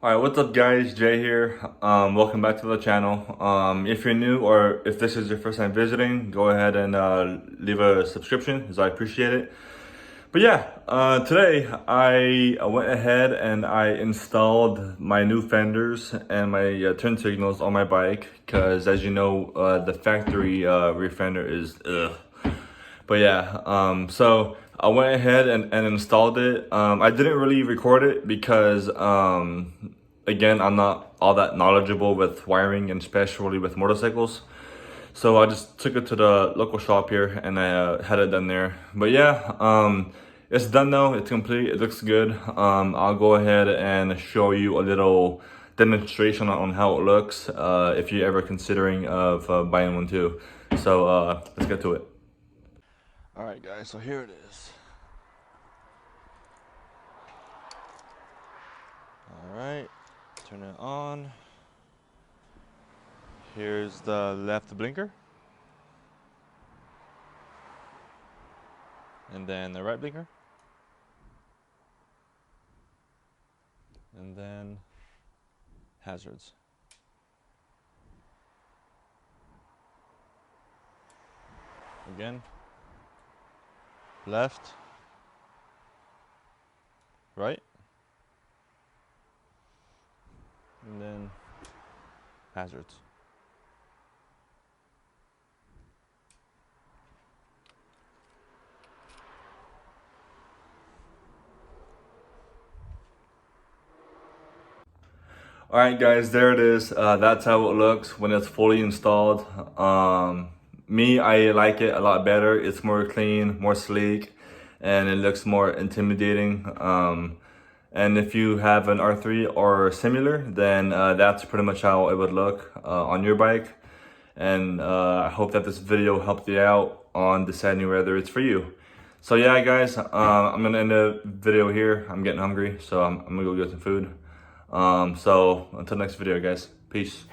All right, what's up guys, Jay here. Welcome back to the channel. If you're new or if this is your first time visiting, go ahead and leave a subscription as I appreciate it. But yeah, today I went ahead and I installed my new fenders and my turn signals on my bike because as you know, the factory rear fender is ugh. But yeah, so I went ahead and installed it. I didn't really record it because, again, I'm not all that knowledgeable with wiring and especially with motorcycles. So I just took it to the local shop here and I had it done there. But yeah, it's done now. It's complete. It looks good. I'll go ahead and show you a little demonstration on how it looks if you're ever considering of buying one too. So let's get to it. All right, guys, so here it is. All right, turn it on. Here's the left blinker. And then the right blinker. And then hazards. Again. Left, right, and then hazards. All right, guys, there it is. That's how it looks when it's fully installed. I like it a lot better. It's more clean, more sleek, and it looks more intimidating. And if you have an R3 or similar, then that's pretty much how it would look on your bike. And I hope that this video helped you out on deciding whether it's for you. So yeah, guys, I'm gonna end the video here. I'm getting hungry, so I'm gonna go get some food. So until next video, guys, peace.